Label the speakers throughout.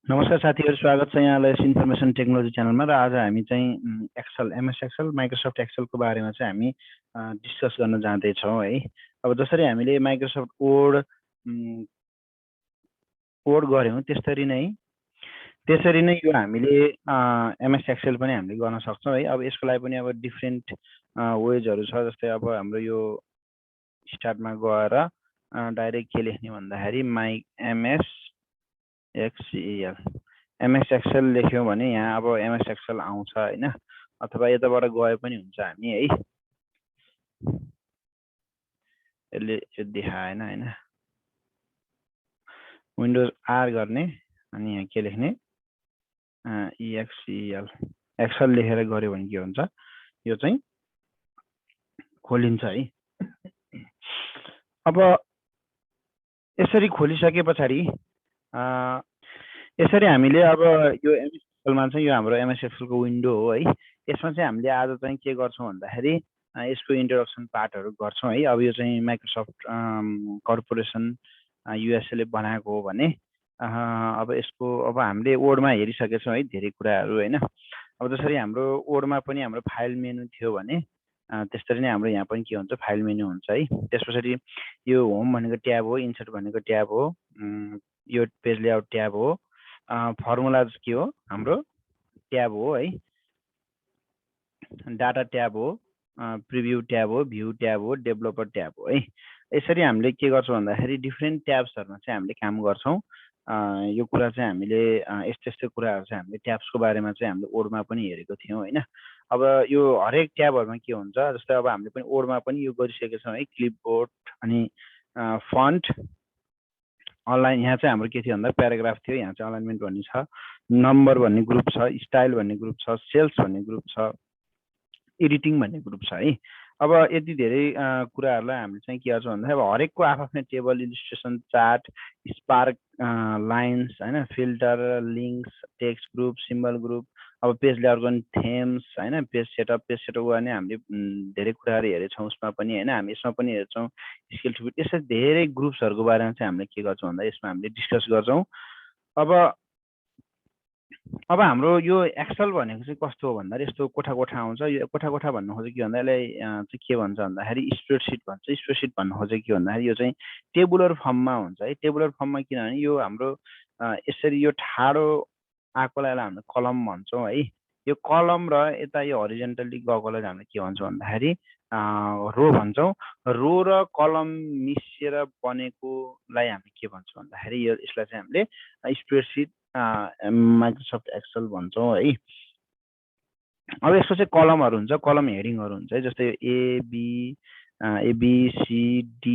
Speaker 1: नमस्कार साथीहरु, स्वागत छ यहाँलाई इन्फर्मेसन टेक्नोलोजी च्यानलमा। र आज हामी चाहिँ Excel MS Excel Microsoft Excel को बारेमा चाहिँ हामी डिस्कस गर्न जाँदै छौं है। अब जसरी हामीले माइक्रोसफ्ट वर्ड गर्यौं त्यसरी नै यो हामीले एमएस एक्सेल पनि हामीले गर्न सक्छौं है। अब यसको लागि पनि अब डिफरेन्ट वेजहरु छ। जस्तै अब हाम्रो यो स्टार्टमा गएर डाइरेक्ट के लेख्ने भन्दाखेरि माइ एमएस ExceL एमएस एक्सेल लेख्यौं भने यहाँ अब एमएस एक्सेल आउँछ हैन, अथवा यताबाट गए पनि हुन्छ हामी है। यसले यो देखाएन हैन, विन्डोज आर गर्ने अनि यहाँ के लेख्ने ExceL एक्सेल लेखेर गर्यो भने के हुन्छ, यो चाहिँ खोलिन्छ है। अब यसरी खोलिसकेपछि यसरी हामीले अब यो एमएस एक्सेलमा चाहिँ यो हाम्रो एमएस एक्सेल को विन्डो हो है। यसमा चाहिँ हामीले आज चाहिँ के गर्छौं भन्दाखेरि यसको इन्ट्रोडक्सन पार्टहरु गर्छौं है। अब यो चाहिँ माइक्रोसफ्ट कर्पोरेसन युएसए ले बनाएको हो भने अब यसको अब हामीले वर्डमा हेरिसकेछौं है धेरै कुराहरु हैन। अब जसरी हाम्रो वर्डमा पनि हाम्रो फाइल मेनु थियो भने त्यसरी नै हाम्रो यहाँ पनि के हुन्छ, फाइल मेनु हुन्छ है। त्यसपछि यो होम भनेको ट्याब हो, इन्सर्ट भनेको ट्याब हो, यो पेज लेआउट ट्याब हो, फर्मुला के हो हाम्रो ट्याब हो है, डाटा ट्याब हो, प्रिभ्यू ट्याब हो, भ्यू ट्याब हो, डेभलपर ट्याब हो है। यसरी हामीले के गर्छौं भन्दाखेरि डिफरेन्ट ट्याब्सहरुमा चाहिँ हामीले काम गर्छौं। यो कुरा चाहिँ हामीले यस्तो कुराहरु चाहिँ हामीले ट्याब्सको बारेमा चाहिँ हामीले वर्डमा पनि हेरेको थियौं हैन। अब यो हरेक ट्याबहरुमा के हुन्छ, जस्तै अब हामीले पनि वर्डमा पनि यो गरिसकेका छौं है। क्लिपबोर्ड अनि फन्ट अनलाइन, यहाँ चाहिँ हाम्रो के थियो भन्दा प्याराग्राफ थियो, यहाँ चाहिँ अलाइनमेन्ट भन्ने छ, नम्बर भन्ने ग्रुप छ, स्टाइल भन्ने ग्रुप छ, सेल्स भन्ने ग्रुप छ, एडिटिङ भन्ने ग्रुप छ है। अब यति धेरै कुराहरुलाई हामीले चाहिँ के गर्छौं भन्दा अब हरेकको आफ्नै table, illustration, chart, spark lines हैन, filter, links, text group, symbol group, अब पेज लेआउट गर्ने थेम्स हैन, पेज सेटअप गर्ने हामीले धेरै कुराहरु हेरेछौं उसमा पनि हैन। हामी यसमा पनि हेर्छौं स्केल टु फिट, यसै धेरै ग्रुप्सहरुको बारेमा चाहिँ हामीले के गर्छौं भन्दा यसमा हामीले डिस्कस गर्छौं। अब हाम्रो यो एक्सेल भनेको चाहिँ कस्तो हो भन्दा यस्तो कोठा कोठा आउँछ। यो कोठा कोठा भन्नु खोजेको के भन्दा यसलाई चाहिँ के भन्छ भन्दाखेरि स्प्रेडशीट भन्छ। स्प्रेडशीट भन्नु खोजेको के भन्दाखेरि यो चाहिँ टेबुलर फर्ममा हुन्छ है। टेबुलर फर्ममा किनभने यो हाम्रो यसरी यो ठाडो आएकोलाई हामीले कलम भन्छौं है। यो कलम र यता यो हरिजन्टली गएकोलाई हामीले के भन्छौं भन्दाखेरि रो भन्छौं। रो र कलम मिसिएर बनेकोलाई हामी के भन्छौं भन्दाखेरि यसलाई चाहिँ हामीले स्प्रेडशीट माइक्रोसफ्ट एक्सेल भन्छौं है। अब यसको चाहिँ कलमहरु हुन्छ, कलम हेडिङहरु हुन्छ है। जस्तै ABCDEFGH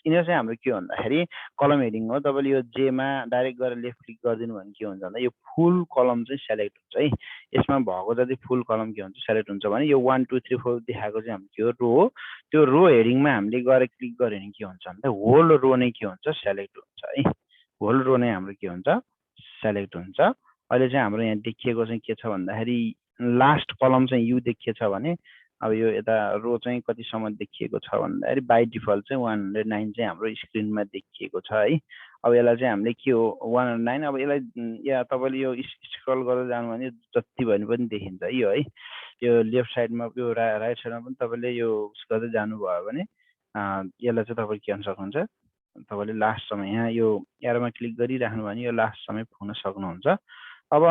Speaker 1: यिनीहरु चाहिँ हाम्रो के भन्दाखेरि कलम हेडिङ हो। तपाईले यो जे मा डाइरेक्ट गरेर लेफ्ट क्लिक गरिदिनु भने के हुन्छ भन्दा यो फुल कलम चाहिँ सेलेक्ट हुन्छ है। यसमा भएको जति फुल कलम के हुन्छ सेलेक्ट हुन्छ भने यो 1 2 3 4 देखाएको चाहिँ हाम्रो के हो, रो हो। त्यो रो हेडिङमा हामीले गएर क्लिक गर्यो भने के हुन्छ भन्दा होल रो नै के हुन्छ सेलेक्ट हुन्छ है। होल रो नै हाम्रो के हुन्छ सेलेक्ट हुन्छ। अहिले चाहिँ हाम्रो यहाँ देखिएको चाहिँ के छ भन्दाखेरि लास्ट कलम चाहिँ यु देखिएछ भने अब यो यता रो चाहिँ कतिसम्म देखिएको छ भन्दाखेरि बाइ डिफल्ट चाहिँ 109 चाहिँ हाम्रो स्क्रिनमा देखिएको छ है। अब यसलाई चाहिँ हामीले के हो 109, अब यसलाई या तपाईले यो स्क्रल गरेर जानु भने जति भने पनि देखिन्छ है यो है। यो लेफ्ट साइडमा यो राइट साइडमा पनि तपाईले यो गर्दै जानु भयो भने यसलाई चाहिँ तपाईले के गर्न सक्नुहुन्छ, तपाईले लास्ट सम्म यहाँ यो एरोमा क्लिक गरिराख्नु भने यो लास्ट सम्म पुग्न सक्नुहुन्छ। अब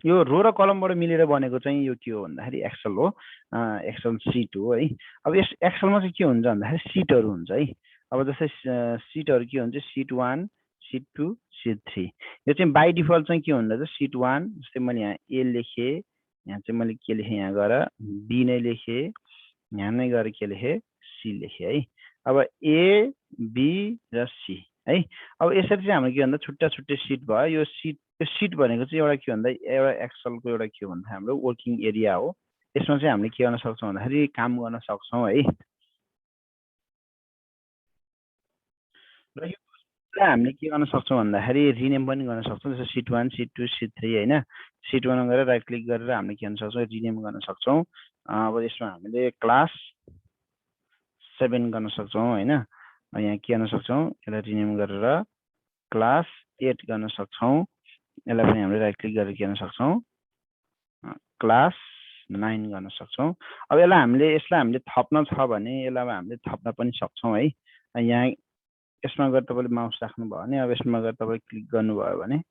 Speaker 1: यो रो र कलमबाट मिलेर बनेको चाहिँ यो के हो भन्दाखेरि एक्सेल हो, एक्सेल सिट हो है। अब यस एक्सेलमा चाहिँ के हुन्छ भन्दाखेरि सिटहरु हुन्छ है। अब जस्तै सिटहरु के हुन्छ, सिट 1, सिट 2, सिट 3। यो चाहिँ बाइ डिफल्ट चाहिँ के हुन्छ त सिट 1, जस्तै मैले यहाँ ए लेखे, यहाँ चाहिँ मैले के लेखे, यहाँ गएर बी नै लेखे, यहाँ नै गएर के लेखे सी लेखे है। अब ए बी र सी है। अब यसरी चाहिँ हाम्रो के भन्दा छुट्टा छुट्टै सिट भयो। यो सिट भनेको चाहिँ एउटा के भन्दा एउटा एक्सेलको एउटा के भन्दा हाम्रो वर्किङ एरिया हो। यसमा चाहिँ हामीले के गर्न सक्छौं भन्दाखेरि काम गर्न सक्छौं है। र यो हामीले के गर्न सक्छौं भन्दाखेरि रिनेम पनि गर्न सक्छौं। जस्तो सिट 1, सिट 2, सिट 3 हैन। सिट 1 मा गएर राइट क्लिक गरेर हामीले के गर्न सक्छौं रिनेम गर्न सक्छौं। अब यसमा हामीले क्लास 7 गर्न सक्छौं हैन। यहाँ के गर्न सक्छौँ, यसलाई रिनेम गरेर क्लास 8 गर्न सक्छौँ। यसलाई पनि हामीले राइट क्लिक गरेर के गर्न सक्छौँ, क्लास 9 गर्न सक्छौँ। अब यसलाई हामीले थप्न छ भने यसलाई हामीले थप्न पनि सक्छौँ है। यहाँ यसमा गएर तपाईँले माउस राख्नुभयो भने, अब यसमा गएर तपाईँ क्लिक गर्नुभयो भने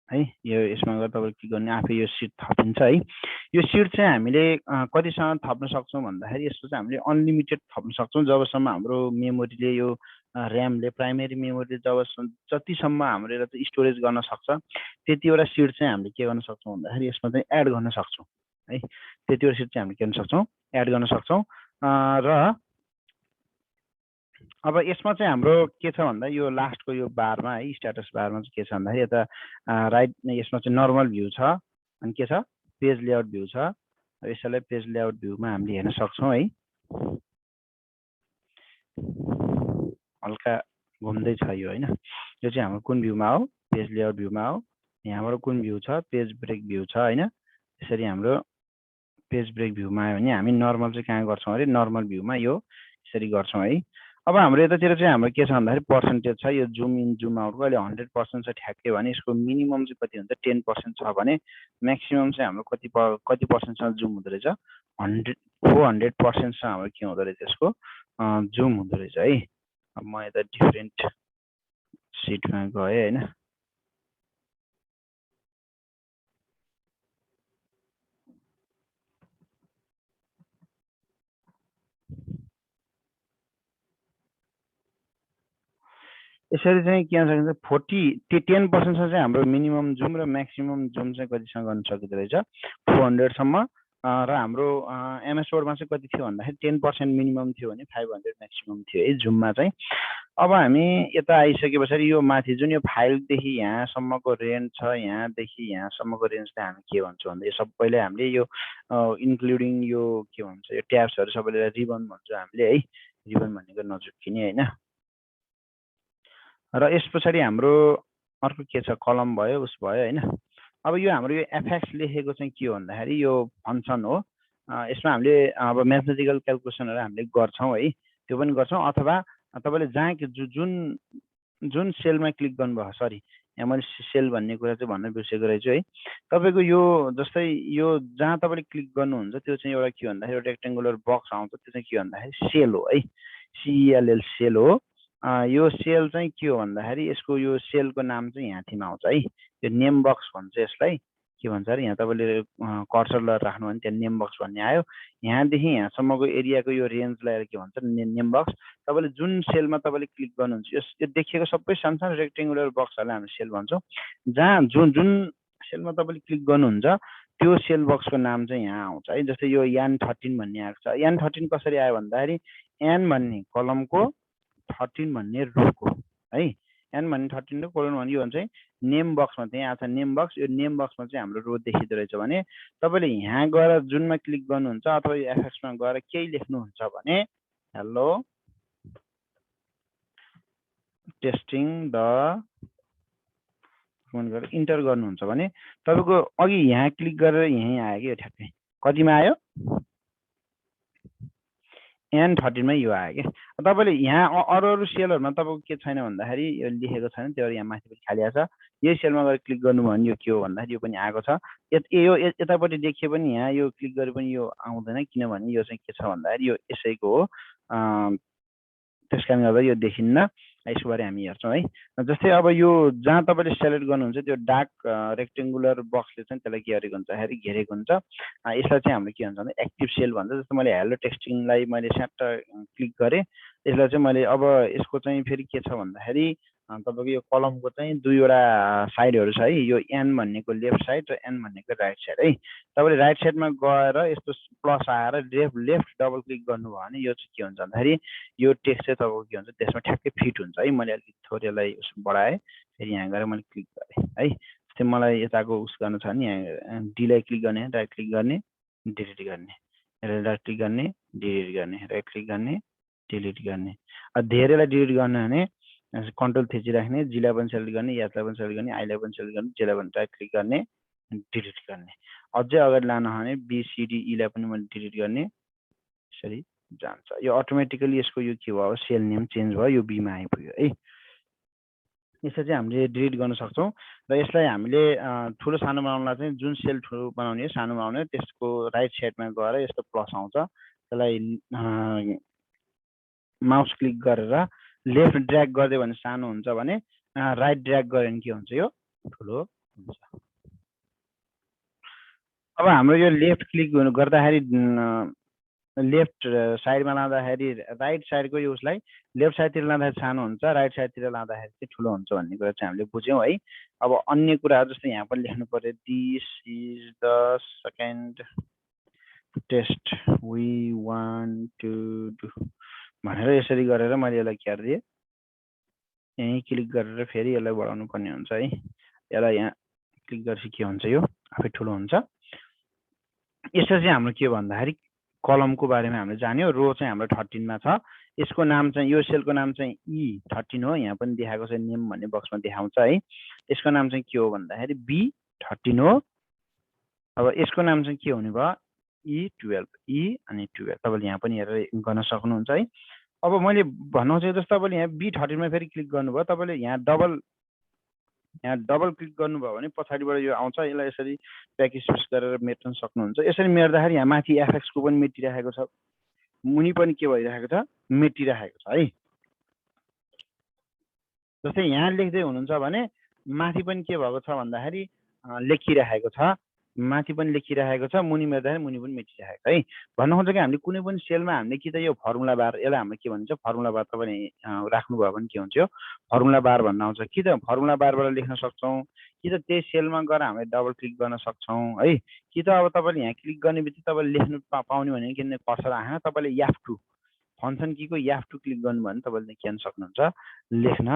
Speaker 1: है, यो यसमा गएर तपाईले क्लिक गर्ने आफै यो सिट थपिन्छ है। यो सिट चाहिँ हामीले कतिसम्म थप्न सक्छौँ भन्दाखेरि यसको चाहिँ हामीले अनलिमिटेड थप्न सक्छौँ जबसम्म हाम्रो मेमोरीले यो ऱ्यामले प्राइमेरी मेमोरीले जतिसम्म हाम्रो यसलाई स्टोरेज गर्न सक्छ त्यतिवटा सिट चाहिँ हामीले के गर्न सक्छौँ भन्दाखेरि यसमा चाहिँ एड गर्न सक्छौँ है। त्यतिवटा सिट चाहिँ हामीले के गर्न सक्छौँ, एड गर्न सक्छौँ। र अब यसमा चाहिँ हाम्रो के छ भन्दा यो लास्टको यो बारमा है, स्ट्याटस बारमा चाहिँ के छ भन्दाखेरि यता राइट यसमा चाहिँ नर्मल भ्यू छ अनि के छ पेज लेआउट भ्यू छ। यसैलाई पेज लेआउट भ्यूमा हामीले हेर्न सक्छौँ है। हल्का घुम्दै छ यो हैन। यो चाहिँ हाम्रो कुन भ्यूमा हो, पेज लेआउट भ्यूमा हो। यहाँबाट कुन भ्यू छ, पेज ब्रेक भ्यू छ हैन। यसरी हाम्रो पेज ब्रेक भ्यूमा आयो भने हामी नर्मल चाहिँ कहाँ गर्छौँ अरे, नर्मल भ्यूमा यो यसरी गर्छौँ है। अब हाम्रो यतातिर चाहिँ हाम्रो के छ भन्दाखेरि पर्सेन्टेज छ, यो जुम इन जुम आउटको अहिले 100% छ ठ्याक्कै भने यसको मिनिमम चाहिँ कति हुन्छ 10% छ भने म्याक्सिमम चाहिँ हाम्रो कति पर्सेन्टसम्म जुम हुँदो रहेछ 400% हाम्रो के हुँदो रहेछ यसको जुम हुँदो रहेछ है। अब म यता डिफरेन्ट सिटमा गएँ हैन। यसरी चाहिँ के हुन्छ 10% चाहिँ हाम्रो मिनिमम जुम र म्याक्सिमम जुम चाहिँ कतिसँग गर्न सकिँदो रहेछ 400 सम्म। र हाम्रो एमएस वर्डमा चाहिँ कति थियो भन्दाखेरि 10% मिनिमम थियो भने 500 म्याक्सिमम थियो है जुममा चाहिँ। अब हामी यता आइसके पछाडि यो माथि जुन यो फाइलदेखि यहाँसम्मको रेन्ज छ, यहाँदेखि यहाँसम्मको रेन्ज चाहिँ हामी के भन्छौँ भन्दा यो सबैले हामीले यो इन्क्लुडिङ यो के भन्छ यो ट्याब्सहरू सबैले रिबन भन्छौँ हामीले है। रिबन भनेको नचुक्किने हैन। र यस पछाडि हाम्रो अर्को के छ कलम भयो उस भयो हैन। अब यो हाम्रो यो एफएक्स लेखेको चाहिँ के हो भन्दाखेरि यो फङ्सन हो। यसमा हामीले अब म्याथमेटिकल क्याल्कुलेसनहरू हामीले गर्छौँ है, त्यो पनि गर्छौँ। अथवा तपाईँले जहाँ जुन सेलमा क्लिक गर्नुभयो, सरी यहाँ मैले सेल भन्ने कुरा चाहिँ भन्न बिर्सेको रहेछु है। तपाईँको यो जस्तै यो जहाँ तपाईँले क्लिक गर्नुहुन्छ त्यो चाहिँ एउटा के भन्दाखेरि एउटा रेक्टेङ्गुलर बक्स आउँछ, त्यो चाहिँ के भन्दाखेरि सेल हो है, सिएलएल सेल हो। यो सेल चाहिँ के हो भन्दाखेरि यसको यो सेलको नाम चाहिँ यहाँ थिमा आउँछ है। यो नेम बक्स भन्छ यसलाई, के भन्छ अरे यहाँ तपाईँले कर्सर लगाएर राख्नु भने त्यहाँ नेम बक्स भन्ने आयो। यहाँदेखि यहाँसम्मको एरियाको यो रेन्जलाई के भन्छ नेम बक्स। तपाईँले जुन सेलमा तपाईँले क्लिक गर्नुहुन्छ यो देखिएको सबै सानसानो रेक्टेङ्गुलर बक्सहरूलाई हामी सेल भन्छौँ। जहाँ जुन सेलमा तपाईँले क्लिक गर्नुहुन्छ त्यो सेल बक्सको नाम चाहिँ यहाँ आउँछ है। जस्तै यो यान 13 भन्ने आएको छ। यान 13 कसरी आयो भन्दाखेरि एन भन्ने कलमको 13 भन्ने रोको है। एन भन्ने 13 र कोलन भन्ने यो भन्छ नेम बक्समा त्यही आएको छ नेम बक्स। यो नेम बक्समा चाहिँ हाम्रो रो देखिँदो रहेछ भने तपाईँले यहाँ गएर जुनमा क्लिक गर्नुहुन्छ अथवा यो एफएक्समा गएर केही लेख्नुहुन्छ भने हेलो टेस्टिङ द गरेर इन्टर गर्नुहुन्छ भने तपाईँको अघि यहाँ क्लिक गरेर यहीँ आयो कि ठ्याक्कै कतिमा आयो एन 13 मै यो आयो कि। तपाईँले यहाँ अरू सेलहरूमा तपाईँको के छैन भन्दाखेरि यो लेखेको छैन, त्यो यहाँ माथि पनि खाली छ। यही सेलमा गएर क्लिक गर्नुभयो भने यो के हो भन्दाखेरि यो पनि आएको छ। यो यतापट्टि देखिए पनि यहाँ यो क्लिक गरे पनि यो आउँदैन, किनभने यो चाहिँ के छ भन्दाखेरि यो यसैको हो, त्यस कारण गर्दा यो देखिन्न। यसको बारे हामी हेर्छौँ है। जस्तै अब यो जहाँ तपाईँले सेलेक्ट गर्नुहुन्छ त्यो डार्क रेक्टेङ्गुलर बक्सले चाहिँ त्यसलाई के गरेको हुन्छ हेरी घेरेको हुन्छ। यसलाई चाहिँ हामीले के भन्छ भने एक्टिभ सेल भन्छ। जस्तो मैले हेलो टेक्स्टिङलाई मैले स्याट क्लिक गरेँ, यसलाई चाहिँ मैले अब यसको चाहिँ फेरि के छ भन्दाखेरि तपाईँको यो कलमको चाहिँ दुईवटा साइडहरू छ है, यो एन भन्नेको लेफ्ट साइड र एन भन्नेको राइट साइड है। तपाईँले राइट साइडमा गएर यस्तो प्लस आएर लेफ्ट डबल क्लिक गर्नुभयो भने यो चाहिँ के हुन्छ भन्दाखेरि यो टेक्स्ट चाहिँ तपाईँको के हुन्छ त्यसमा ठ्याक्कै फिट हुन्छ है। मैले अलिकति थोरै यसलाई बढाएँ, फेरि यहाँ गएर मैले क्लिक गरेँ है। जस्तै मलाई यताको उस गर्नु छ भने यहाँ डीलाई क्लिक गर्ने, राइट क्लिक गर्ने, डिलिट गर्ने, राइट क्लिक गर्ने, डिलिट गर्ने, राइट क्लिक गर्ने, डिलिट गर्ने। धेरैलाई डिलिट गर्ने भने कन्ट्रोल थिचिराख्ने, जीलाई पनि सेलेक्ट गर्ने, यासलाई पनि सेलेक्ट गर्ने, आईलाई पनि सेलेक्ट गर्ने, जेलाई पनि राइट क्लिक गर्ने, डिलिट गर्ने। अझै अगाडि लानु भने बिसिडिईलाई पनि मैले डिलिट गर्ने, सरी जान्छ। यो अटोमेटिकली यसको यो के भयो सेल नेम चेन्ज भयो, यो बीमा आइपुग्यो है। यसलाई चाहिँ हामीले डिलिट गर्न सक्छौँ र यसलाई हामीले ठुलो सानो बनाउनलाई चाहिँ जुन सेल ठुलो बनाउने सानो बनाउने त्यसको राइट साइडमा गएर यस्तो प्लस आउँछ, त्यसलाई माउस क्लिक गरेर लेफ्ट ड्र्याग गरिदियो भने सानो हुन्छ भने राइट ड्र्याग गऱ्यो भने के हुन्छ यो ठुलो हुन्छ। अब हाम्रो यो लेफ्ट क्लिक गर्दाखेरि लेफ्ट साइडमा लाँदाखेरि राइट साइडको यो उसलाई लेफ्ट साइडतिर लाँदाखेरि सानो हुन्छ, राइट साइडतिर लाँदाखेरि चाहिँ ठुलो हुन्छ भन्ने कुरा चाहिँ हामीले बुझ्यौँ है। अब अन्य कुराहरू जस्तै यहाँ पनि लेख्नु पर्यो, this is the second test we want to do भनेर यसरी गरेर मैले यसलाई क्यारिदिएँ। यहीँ क्लिक गरेर फेरि यसलाई बढाउनु पर्ने हुन्छ है। यसलाई यहाँ क्लिक गरेपछि के हुन्छ यो आफै ठुलो हुन्छ। यसरी चाहिँ हाम्रो के भन्दाखेरि कलमको बारेमा हामीले जान्यो। रो चाहिँ हाम्रो 13 मा छ। यसको नाम चाहिँ यो सेलको नाम चाहिँ E13 हो। यहाँ पनि देखाएको छ नेम भन्ने बक्समा देखाउँछ है। यसको नाम चाहिँ के हो भन्दाखेरि B13 हो। अब यसको नाम चाहिँ के हुने भयो E12 E अनि 12 तपाईले यहाँ पनि हेरेर गर्न सक्नुहुन्छ है। अब मैले भन्नु चाहिँ जस्तो तपाईले यहाँ B13 मा फेरि क्लिक गर्नुभयो, तपाईले यहाँ डबल क्लिक गर्नुभयो भने पछाडिबाट यो आउँछ। यसलाई यसरी ब्याक स्पेस गरेर मेट्न सक्नुहुन्छ। यसरी मेट्दाखेरि यहाँ माथि एफएक्स को पनि मेटिरहेको छ, मुनि पनि के भइरहेको छ मेटिरहेको छ है। जस्तै यहाँ लेख्दै हुनुहुन्छ भने माथि पनि के भएको छ भन्दाखेरि लेखिरहेको छ, माथि पनि लेखिरहेको छ, मुनि मेट्दाखेरि मुनि पनि मेटिरहेको छ है। भन्नु खोजेको कि हामीले कुनै पनि सेलमा हामीले कि त यो फर्मुला बार, यसलाई हामीले के भन्छ फर्मुला बार, तपाईले राख्नुभयो भने के हुन्छ यो फर्मुला बार भन्न आउँछ। कि त फर्मुला बारबाट लेख्न सक्छौँ, कि त त्यही सेलमा गएर हामीले डबल क्लिक गर्न सक्छौँ है। कि त अब तपाईले यहाँ क्लिक गर्ने बित्तिकै तपाईले लेख्नु पाउने भने किन कर्सर आएन, तपाईले F2 फंक्सन कीको F2 क्लिक गर्नु भने तपाईले के गर्न सक्नुहुन्छ लेख्न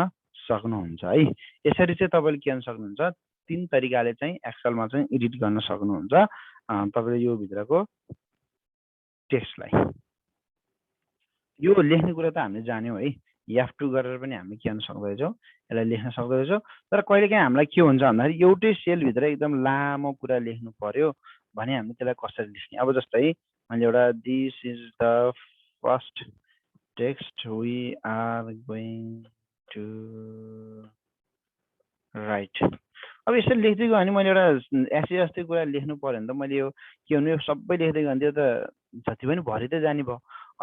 Speaker 1: सक्नुहुन्छ है। यसरी चाहिँ तपाईले के गर्न सक्नुहुन्छ 3 तरिकाले चाहिँ एक्सेल मा चाहिँ एडिट गर्न सक्नुहुन्छ तपाईले यो भित्रको टेक्स्टलाई। यो लेख्ने कुरा त हामीले जान्यौ है। F2 गरेर पनि हामीले के गर्न सक्दैछौँ यसलाई लेख्न सक्दैछौँ। तर कहिलेकाहीँ हामीलाई के हुन्छ भन्दाखेरि एउटै सेल भित्र एकदम लामो कुरा लेख्नु पर्यो भने हामीले त्यसलाई कसरी लेख्ने। अब जस्तै मैले एउटा this is the first text we are going to write. अब यसरी लेख्दै गयो भने मैले एउटा एसए जस्तै कुरा लेख्नु पर्यो भने त मैले यो के भन्नु यो सबै लेख्दै गयो भने त्यो त जति पनि भरिँदै जाने भयो।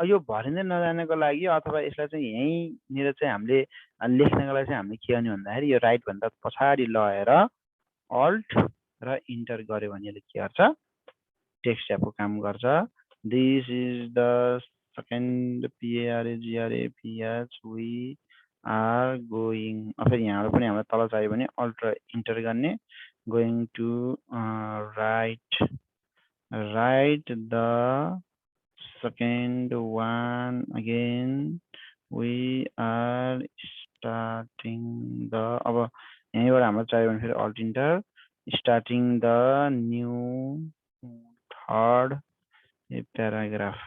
Speaker 1: यो भरिँदै नजानको लागि अथवा यसलाई चाहिँ यहीँनिर चाहिँ हामीले लेख्नको लागि चाहिँ हामीले के गर्ने भन्दाखेरि यो राइट भन्दा पछाडि लगेर अल्ट र इन्टर गर्यो भने यसले के गर्छ टेक्स्ट ट्याबको काम गर्छ। This is the second PAREGRAPH we are going. फेरि यहाँबाट पनि हामीलाई तल चाहियो भने अल्ट र इन्टर गर्ने। Going to write the second one again we are starting the. अब यहीँबाट हामीलाई चाहियो भने फेरि alt enter starting the new third paragraph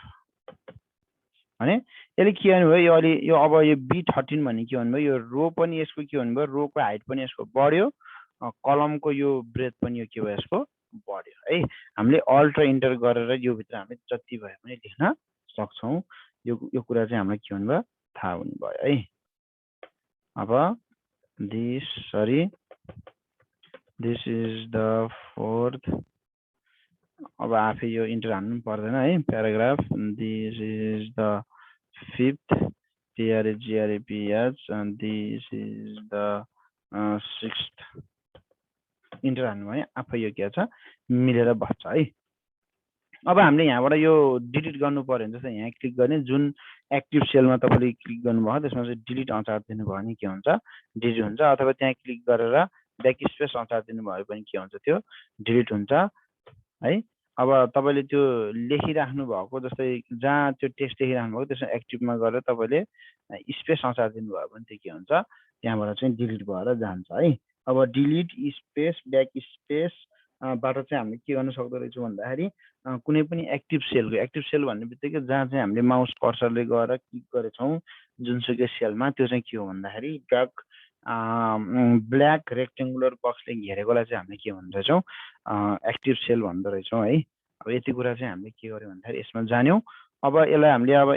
Speaker 1: भने यसले के भन्नुभयो यो अलि यो अब यो B13 भन्ने के भन्नुभयो यो रो पनि यसको के भन्नुभयो रोको हाइट पनि यसको बढ्यो, कलमको यो ब्रेथ पनि यो के भयो यसको बढ्यो है। हामीले अल्ट र इन्टर गरेर यो भित्र हामीले जति भयो भने लेख्न सक्छौँ। यो कुरा चाहिँ हामीलाई के भन्नुभयो थाहा हुनु भयो है। अब दिस इज द फोर्थ। अब आफै यो इन्टर हान्नु पर्दैन है। Paragraph this is the fifth PAREGRAPH this is the sixth. Enter हान्नु भने आफै यो के छ मिलेर बस्छ है। अब हामीले यहाँबाट यो डिलिट गर्नु पर्यो भने जस्तै यहाँ क्लिक गर्ने जुन एक्टिभ सेलमा तपाईले क्लिक गर्नुभयो त्यसमा चाहिँ डिलिट अचार दिनुभयो भने के हुन्छ डिलिट हुन्छ। अथवा त्यहाँ क्लिक गरेर ब्याक स्पेस अचार दिनुभयो भने के हुन्छ त्यो डिलिट हुन्छ है। अब तपाईले त्यो लेखिराख्नु भएको जस्तै जहाँ त्यो टेक्स्ट लेखिराख्नु भएको त्यसमा एक्टिभमा गएर तपाईले स्पेस अचार दिनुभयो भने त्यो के हुन्छ त्यहाँबाट चाहिँ डिलिट भएर जान्छ है। अब डिलिट स्पेस ब्याक स्पेस बाट चाहिँ हामीले के गर्न सक्दो रहेछौँ भन्दाखेरि कुनै पनि एक्टिभ सेल भन्ने बित्तिकै जहाँ चाहिँ हामीले माउस कर्सरले गएर क्लिक गरेछौँ जुनसुकै सेलमा त्यो चाहिँ के हो भन्दाखेरि डार्क ब्ल्याक रेक्टेङ्गुलर बक्सले घेरेकोलाई चाहिँ हामीले के भन्दो रहेछौँ एक्टिभ सेल भन्दो रहेछौँ है। अब यति कुरा चाहिँ हामीले के गर्यौँ भन्दाखेरि यसमा जान्यौँ। अब यसलाई हामीले अब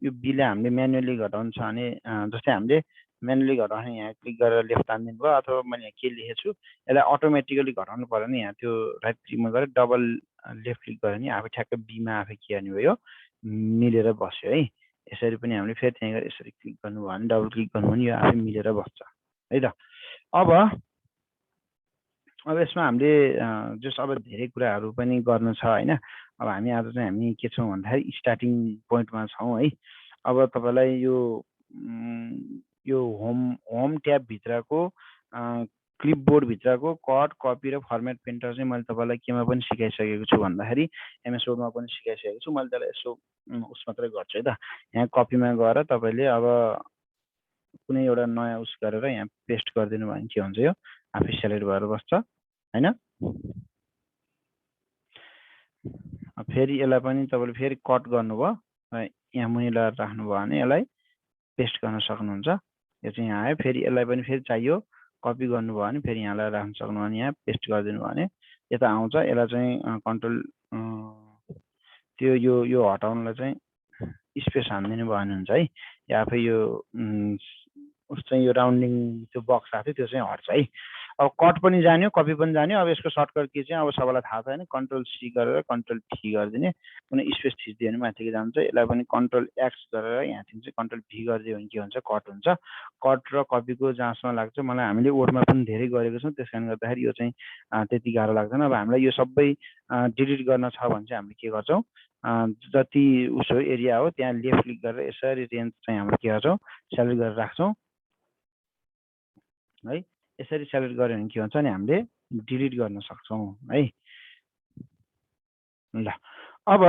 Speaker 1: यो बीलाई हामीले म्यानुअली घटाउनु छ भने जस्तै हामीले म्यानुअली घटाउने यहाँ क्लिक गरेर लेफ्ट तानिदिनु भयो अथवा मैले यहाँ के लेखेको छु यसलाई अटोमेटिकली घटाउनु पर्यो भने यहाँ त्यो राइट क्लिकमा गएर डबल लेफ्ट क्लिक गऱ्यो भने आफै ठ्याक्कै बीमा आफै के गर्ने भयो मिलेर बस्यो है। यसरी पनि हामीले फेरि त्यहाँ गएर यसरी क्लिक गर्नुभयो भने डबल क्लिक गर्नुभयो भने यो आफै मिलेर बस्छ है त। अब यसमा हामीले जस अब धेरै कुराहरू पनि गर्नु छ होइन। अब हामी आज चाहिँ हामी के छौँ भन्दाखेरि स्टार्टिङ पोइन्टमा छौँ है। अब तपाईँलाई यो होम ट्याबभित्रको क्लिपबोर्डभित्रको कट कपी र फर्मेट प्रिन्टर चाहिँ मैले तपाईँलाई केमा पनि सिकाइसकेको छु भन्दाखेरि एमएस वर्डमा पनि सिकाइसकेको छु। मैले त्यसलाई यसो उस मात्रै गर्छु है त। यहाँ कपीमा गएर तपाईँले अब कुनै एउटा नयाँ उस गरेर यहाँ पेस्ट गरिदिनु भयो भने के हुन्छ यो आफै सेलेक्ट भएर बस्छ होइन। फेरि यसलाई पनि तपाईँले फेरि कट गर्नुभयो यहाँ मुनि लगाएर राख्नुभयो भने यसलाई पेस्ट गर्न सक्नुहुन्छ। यो चाहिँ यहाँ आयो। फेरि यसलाई पनि फेरि चाहियो कपी गर्नुभयो भने फेरि यहाँ लगाएर राख्न सक्नुभयो भने यहाँ पेस्ट गरिदिनु भयो भने यता आउँछ। यसलाई चाहिँ कन्ट्रोल त्यो यो हटाउनलाई चाहिँ स्पेस हानिदिनु भयो भने हुन्छ है। यो आफै यो उस चाहिँ यो राउन्डिङ त्यो बक्स आएको थियो त्यो चाहिँ हट्छ है। अब कट पनि जान्यो कपी पनि जान्यो। अब यसको सर्टकट के चाहिँ अब सबैलाई थाहा छ होइन। कन्ट्रोल सी गरेर कन्ट्रोल टी गरिदिने कुनै स्पेस थिचिदियो भने माथिको जान्छ। यसलाई पनि कन्ट्रोल एक्स गरेर यहाँदेखि चाहिँ कन्ट्रोल भी गरिदियो भने के हुन्छ कट हुन्छ। कट र कपीको जहाँसम्म लाग्छ मलाई हामीले वर्डमा पनि धेरै गरेको छौँ त्यस कारणले गर्दाखेरि यो चाहिँ त्यति गाह्रो लाग्दैन। अब हामीलाई यो सबै डिलिट गर्न छ भने चाहिँ हामीले के गर्छौँ जति उसो एरिया हो त्यहाँ लेफ्ट क्लिक गरेर यसरी रेन्ज चाहिँ हामीले के गर्छौँ सेलेक्ट गरेर राख्छौँ है। यसरी सेलेक्ट गर्यो भने के हुन्छ भने हामीले डिलिट गर्न सक्छौँ है। ल अब